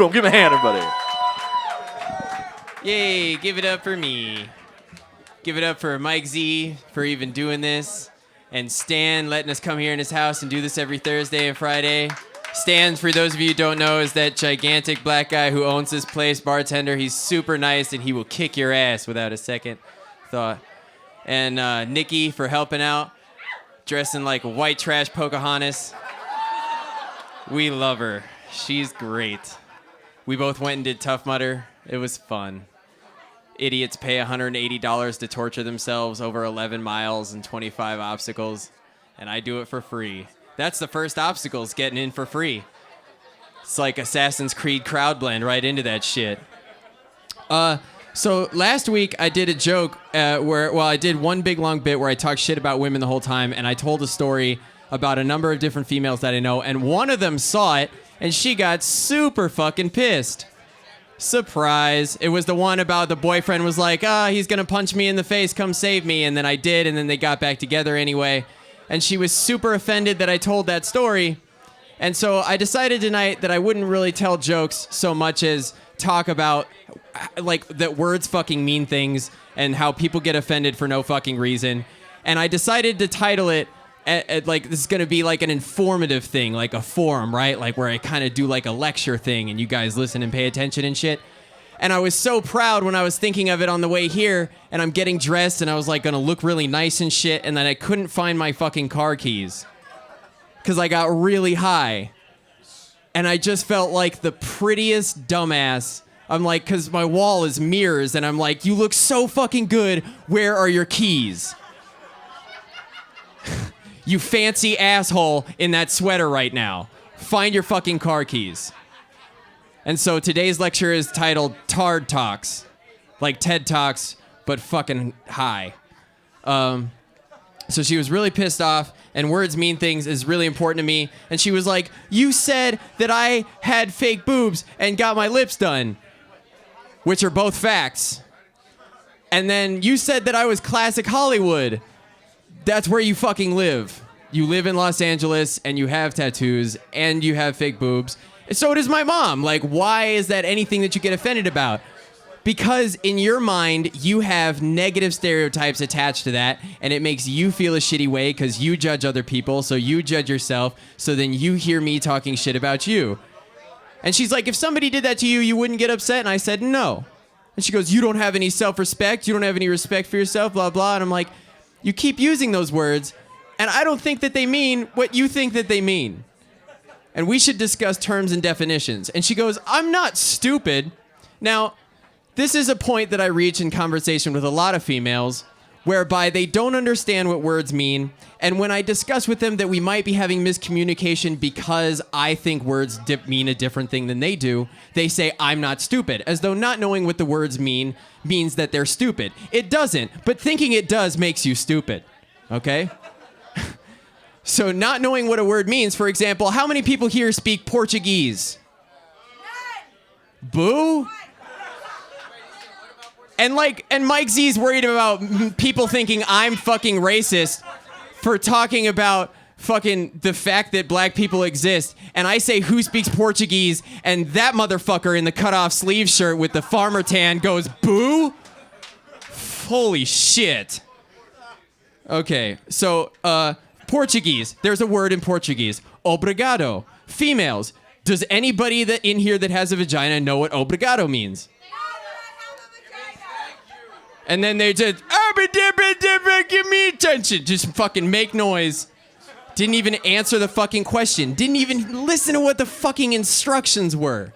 Boom, give him a hand, everybody. Yay, give it up for me. Give it up for Mike Z for even doing this. And Stan letting us come here in his house and do this every Thursday and Friday. Stan, for those of you who don't know, is that gigantic black guy who owns this place, bartender. He's super nice and he will kick your ass without a second thought. And Nikki for helping out, dressing like white trash Pocahontas. We love her. She's great. We both went and did Tough Mudder. It was fun. Idiots pay $180 to torture themselves over 11 miles and 25 obstacles, and I do it for free. That's the first obstacle, is getting in for free. It's like Assassin's Creed crowd blend right into that shit. So last week I did a joke I did one big long bit where I talked shit about women the whole time, and I told a story about a number of different females that I know, and one of them saw it, and she got super fucking pissed. Surprise. It was the one about the boyfriend was like, he's gonna punch me in the face, come save me, and then I did, and then they got back together anyway. And she was super offended that I told that story. And so I decided tonight that I wouldn't really tell jokes so much as talk about like that words fucking mean things and how people get offended for no fucking reason. And I decided to title it like this is gonna be like an informative thing, like a forum, right? Like where I kind of do like a lecture thing and you guys listen and pay attention and shit. And I was so proud when I was thinking of it on the way here, and I'm getting dressed and I was like gonna look really nice and shit, and then I couldn't find my fucking car keys because I got really high. And I just felt like the prettiest dumbass. I'm like, because my wall is mirrors, and I'm like, you look so fucking good. Where are your keys? You fancy asshole in that sweater right now. Find your fucking car keys. And so today's lecture is titled Tard Talks. Like TED Talks, but fucking high. So she was really pissed off, and words mean things is really important to me. And she was like, you said that I had fake boobs and got my lips done, which are both facts. And then you said that I was classic Hollywood. That's where you fucking live. You live in Los Angeles, and you have tattoos, and you have fake boobs. And so does my mom. Like, why is that anything that you get offended about? Because in your mind, you have negative stereotypes attached to that, and it makes you feel a shitty way because you judge other people, so you judge yourself, so then you hear me talking shit about you. And she's like, if somebody did that to you, you wouldn't get upset? And I said, no. And she goes, you don't have any self-respect, you don't have any respect for yourself, blah, blah. And I'm like, you keep using those words, and I don't think that they mean what you think that they mean. And we should discuss terms and definitions. And she goes, I'm not stupid. Now, this is a point that I reach in conversation with a lot of females, whereby they don't understand what words mean. And when I discuss with them that we might be having miscommunication because I think words mean a different thing than they do, they say, I'm not stupid, as though not knowing what the words mean means that they're stupid. It doesn't, but thinking it does makes you stupid, okay? So not knowing what a word means, for example, how many people here speak Portuguese? Boo? And Mike Z's worried about people thinking I'm fucking racist for talking about fucking the fact that black people exist. And I say, who speaks Portuguese? And that motherfucker in the cut-off sleeve shirt with the farmer tan goes, boo? Holy shit. Okay, so, Portuguese. There's a word in Portuguese. Obrigado. Females. Does anybody that in here that has a vagina know what obrigado means? And then they just, give me attention. Just fucking make noise. Didn't even answer the fucking question. Didn't even listen to what the fucking instructions were.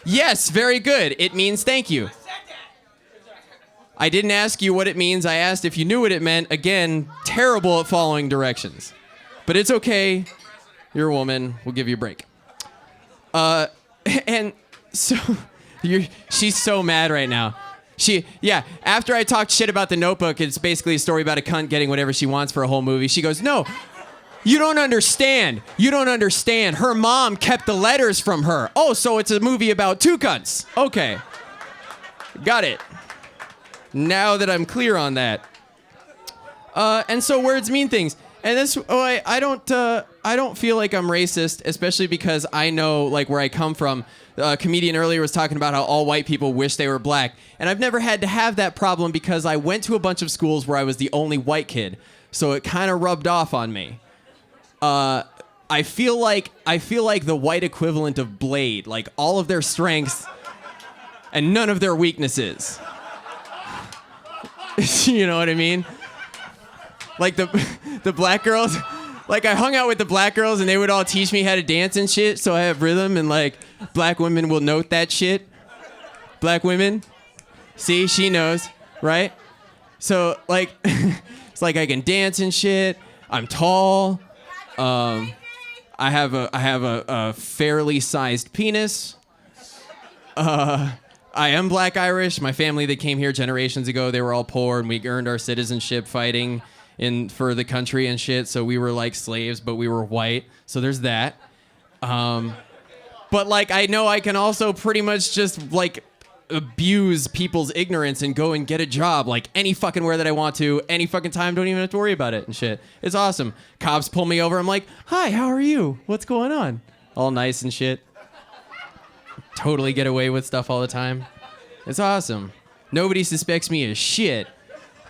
Yes, very good. It means thank you. I didn't ask you what it means. I asked if you knew what it meant. Again, terrible at following directions. But it's okay. You're a woman. We'll give you a break. And so, she's so mad right now. After I talked shit about The Notebook, it's basically a story about a cunt getting whatever she wants for a whole movie. She goes, no, you don't understand. You don't understand. Her mom kept the letters from her. Oh, so it's a movie about two cunts. Okay. Got it. Now that I'm clear on that. And so words mean things. And this, I don't feel like I'm racist, especially because I know like where I come from. A comedian earlier was talking about how all white people wish they were black, and I've never had to have that problem because I went to a bunch of schools where I was the only white kid, so it kind of rubbed off on me. I feel like the white equivalent of Blade, like all of their strengths and none of their weaknesses. You know what I mean? Like the black girls, like I hung out with the black girls and they would all teach me how to dance and shit, so I have rhythm, and like black women will note that shit. Black women, see, she knows, right? So like, it's like I can dance and shit. I'm tall. I have a fairly sized penis. I am Black Irish. My family that came here generations ago, they were all poor, and we earned our citizenship fighting for the country and shit. So we were like slaves, but we were white. So there's that. But like I know I can also pretty much just like abuse people's ignorance and go and get a job like any fucking where that I want to, any fucking time. Don't even have to worry about it and shit. It's awesome. Cops pull me over. I'm like, hi, how are you? What's going on? All nice and shit. Totally get away with stuff all the time. It's awesome. Nobody suspects me as shit.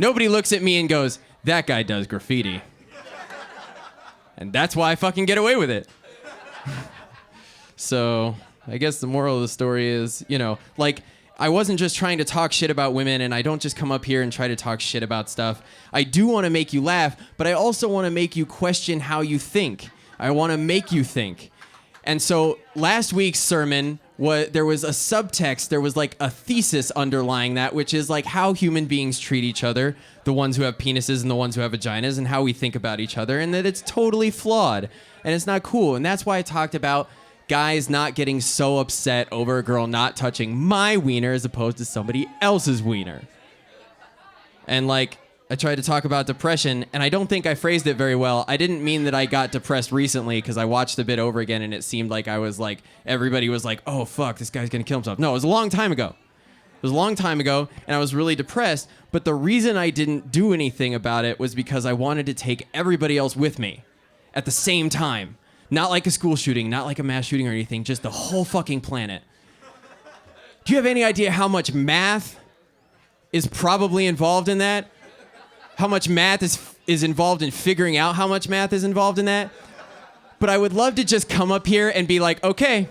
Nobody looks at me and goes, that guy does graffiti. And that's why I fucking get away with it. So I guess the moral of the story is, you know, like I wasn't just trying to talk shit about women, and I don't just come up here and try to talk shit about stuff. I do want to make you laugh, but I also want to make you question how you think. I want to make you think. And so last week's sermon, there was a subtext, there was like a thesis underlying that, which is like how human beings treat each other, the ones who have penises and the ones who have vaginas, and how we think about each other, and that it's totally flawed and it's not cool. And that's why I talked about guys not getting so upset over a girl not touching my wiener as opposed to somebody else's wiener. And like, I tried to talk about depression, and I don't think I phrased it very well. I didn't mean that I got depressed recently, because I watched the bit over again and it seemed like I was like, everybody was like, oh fuck, this guy's gonna kill himself. No, it was a long time ago. It was a long time ago, and I was really depressed, but the reason I didn't do anything about it was because I wanted to take everybody else with me at the same time. Not like a school shooting, not like a mass shooting or anything, just the whole fucking planet. Do you have any idea how much math is probably involved in that? How much math is involved in figuring out how much math is involved in that? But I would love to just come up here and be like, okay,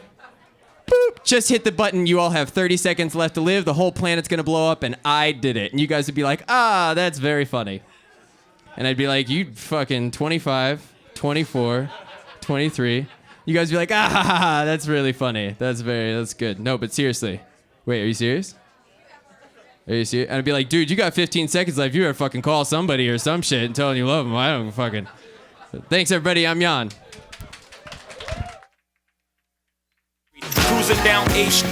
boop, just hit the button. You all have 30 seconds left to live. The whole planet's gonna blow up, and I did it. And you guys would be like, ah, that's very funny. And I'd be like, you fucking 25, 24, 23. You guys would be like, ah, that's really funny. That's good. No, but seriously. Wait, are you serious? Are you serious? And I'd be like, dude, you got 15 seconds left. You better fucking call somebody or some shit and tell them you love them. I don't fucking... Thanks, everybody. I'm Jan. Cruising down A Street.